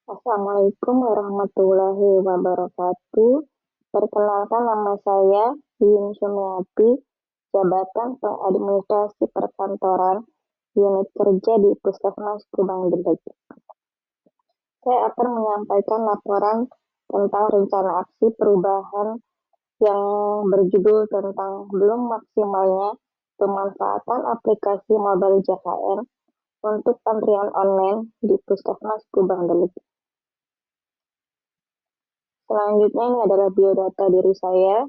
Assalamualaikum warahmatullahi wabarakatuh. Perkenalkan nama saya Yun Sumiati, Jabatan Pengadministrasi Perkantoran, Unit Kerja di Puskesmas Kubang Gedeg. Saya akan menyampaikan laporan tentang rencana aksi perubahan yang berjudul tentang belum maksimalnya pemanfaatan aplikasi mobile JKN untuk antrian online di Puskesmas Kubang Gedeg. Selanjutnya ini adalah biodata diri saya.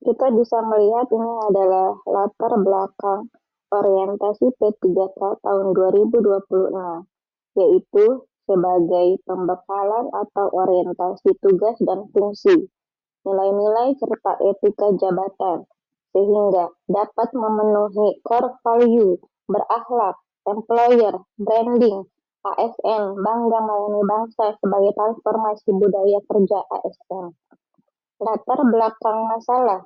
Kita bisa melihat ini adalah latar belakang orientasi P3K tahun 2026, yaitu sebagai pembekalan atau orientasi tugas dan fungsi, nilai-nilai serta etika jabatan, sehingga dapat memenuhi core value, berakhlak, employer, branding, ASN, bangga melayani bangsa sebagai transformasi budaya kerja ASN. Latar belakang masalah.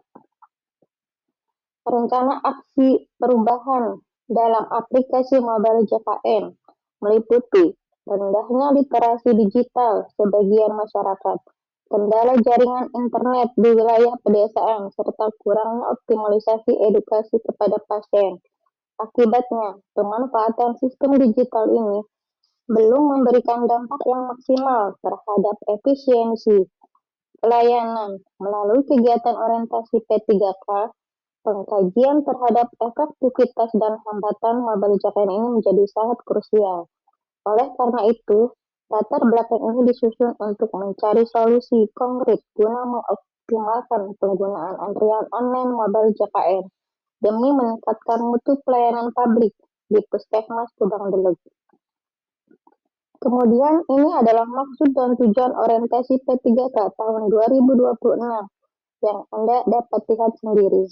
Rencana aksi perubahan dalam aplikasi mobile JKN meliputi rendahnya literasi digital sebagian masyarakat, kendala jaringan internet di wilayah pedesaan, serta kurangnya optimalisasi edukasi kepada pasien. Akibatnya, pemanfaatan sistem digital ini belum memberikan dampak yang maksimal terhadap efisiensi pelayanan. Melalui kegiatan orientasi P3K, pengkajian terhadap efektivitas dan hambatan mobile JKN ini menjadi sangat krusial. Oleh karena itu, latar belakang ini disusun untuk mencari solusi konkret guna mengoptimalkan penggunaan antrian online mobile JKN demi meningkatkan mutu pelayanan publik di Puskesmas Kubang Gedeg. Kemudian ini adalah maksud dan tujuan orientasi P3K tahun 2026 yang Anda dapat lihat sendiri.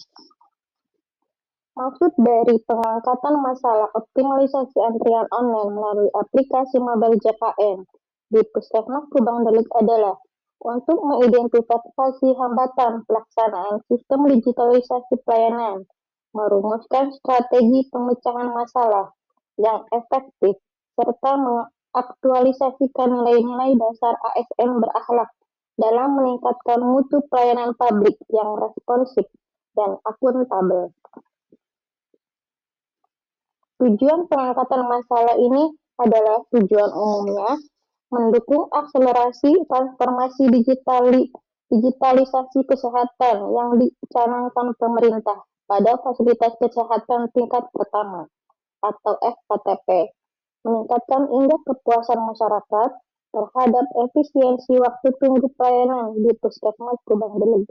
Maksud dari pengangkatan masalah optimalisasi antrian online melalui aplikasi mobile JKN di Puskesmas Kubang Gedeg adalah untuk mengidentifikasi hambatan pelaksanaan sistem digitalisasi pelayanan, merumuskan strategi pemecahan masalah yang efektif, serta mengaktualisasikan nilai-nilai dasar ASN berakhlak dalam meningkatkan mutu pelayanan publik yang responsif dan akuntabel. Tujuan pengangkatan masalah ini adalah tujuan umumnya mendukung akselerasi transformasi digitalisasi kesehatan yang dicanangkan pemerintah pada fasilitas kesehatan tingkat pertama atau FKTP, meningkatkan indeks kepuasan masyarakat terhadap efisiensi waktu tunggu pelayanan di Puskesmas Kubang Gedeg,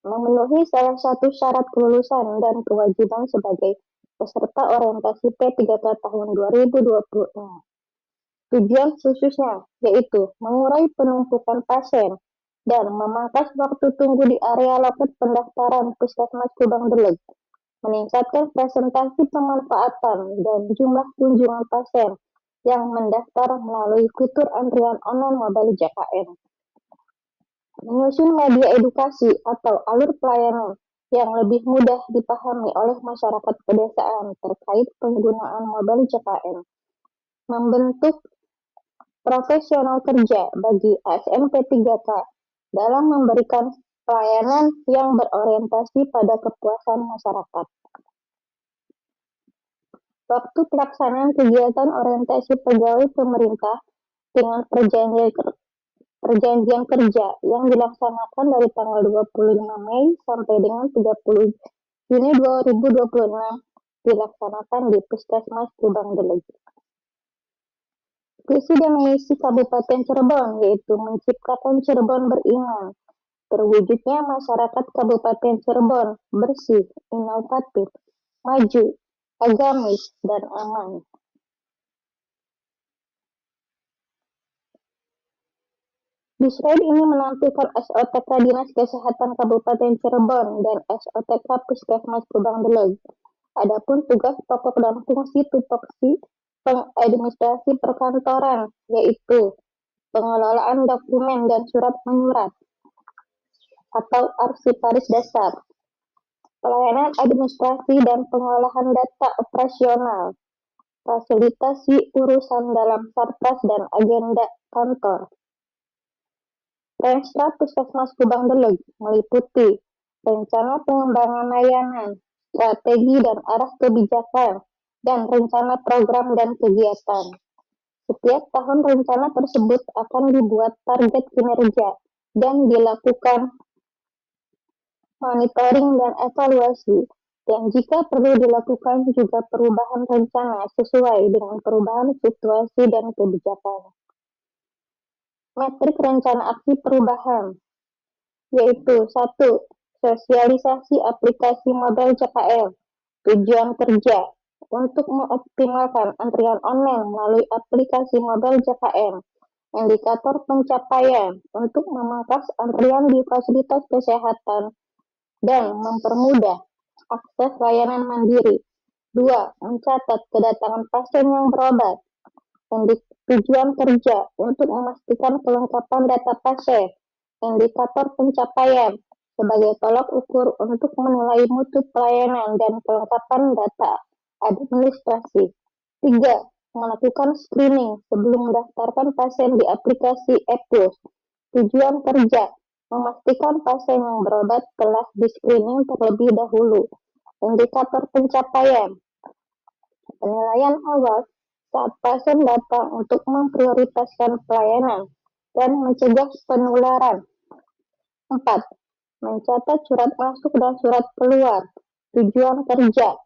memenuhi salah satu syarat kelulusan dan kewajiban sebagai peserta orientasi P3K tahun 2026. Tujuan khususnya yaitu mengurai penumpukan pasien dan memangkas waktu tunggu di area loket pendaftaran Puskesmas Kubang Gedeg, meningkatkan presentasi pemanfaatan dan jumlah kunjungan pasien yang mendaftar melalui fitur antrian online mobile JKN, menyusun media edukasi atau alur pelayanan yang lebih mudah dipahami oleh masyarakat pedesaan terkait penggunaan mobile JKN, membentuk profesional kerja bagi ASN P3K dalam memberikan pelayanan yang berorientasi pada kepuasan masyarakat. Waktu pelaksanaan kegiatan orientasi pegawai pemerintah dengan perjanjian kerja yang dilaksanakan dari tanggal 25 Mei sampai dengan 30 Juni 2026 dilaksanakan di Puskesmas Kubang Gedeg. Visi dan misi Kabupaten Cirebon yaitu menciptakan Cirebon beriman, terwujudnya masyarakat Kabupaten Cirebon bersih, inovatif, maju, agamis, dan aman. Di slide ini menampilkan SOTK Dinas Kesehatan Kabupaten Cirebon dan SOTK Puskesmas Kubang Gedeg. Adapun tugas pokok dan fungsi tupoksi pengadministrasi perkantoran yaitu pengelolaan dokumen dan surat menyurat atau arsiparis dasar, pelayanan administrasi dan pengolahan data operasional, fasilitasi urusan dalam sarpras dan agenda kantor. Renstra Puskesmas Kubang Beleg meliputi rencana pengembangan layanan, strategi dan arah kebijakan, dan rencana program dan kegiatan. Setiap tahun rencana tersebut akan dibuat target kinerja dan dilakukan monitoring dan evaluasi, dan jika perlu dilakukan juga perubahan rencana sesuai dengan perubahan situasi dan kebijakan. Metrik rencana aksi perubahan, yaitu 1. Sosialisasi aplikasi model CKL. Tujuan kerja untuk mengoptimalkan antrian online melalui aplikasi model JKM. Indikator pencapaian untuk memangkas antrian di fasilitas kesehatan dan mempermudah akses layanan mandiri. 2. Mencatat kedatangan pasien yang berobat. Tujuan kerja untuk memastikan kelengkapan data pasien. Indikator pencapaian sebagai tolak ukur untuk menilai mutu pelayanan dan kelengkapan data administrasi. 3. Melakukan screening sebelum mendaftarkan pasien di aplikasi e-Plus. Tujuan kerja memastikan pasien yang berobat telah di-screening terlebih dahulu. Indikator pencapaian penilaian awal saat pasien datang untuk memprioritaskan pelayanan dan mencegah penularan. 4. Mencatat surat masuk dan surat keluar. Tujuan kerja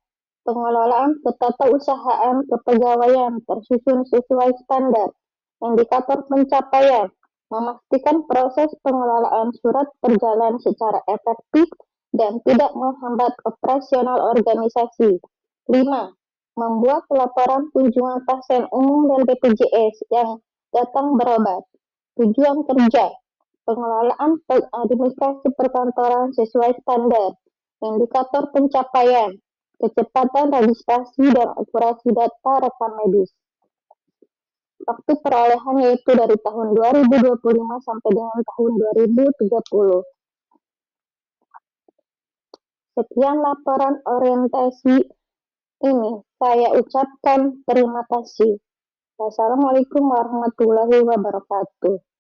pengelolaan ketatausahaan kepegawaian tersusun sesuai standar. Indikator pencapaian memastikan proses pengelolaan surat berjalan secara efektif dan tidak menghambat operasional organisasi. 5. Membuat laporan kunjungan pasien umum dan BPJS yang datang berobat. Tujuan kerja pengelolaan administrasi perkantoran sesuai standar. Indikator pencapaian kecepatan registrasi dan akurasi data rekam medis. Waktu perolehan yaitu dari tahun 2025 sampai dengan tahun 2030. Sekian laporan orientasi ini. Saya ucapkan terima kasih. Wassalamualaikum warahmatullahi wabarakatuh.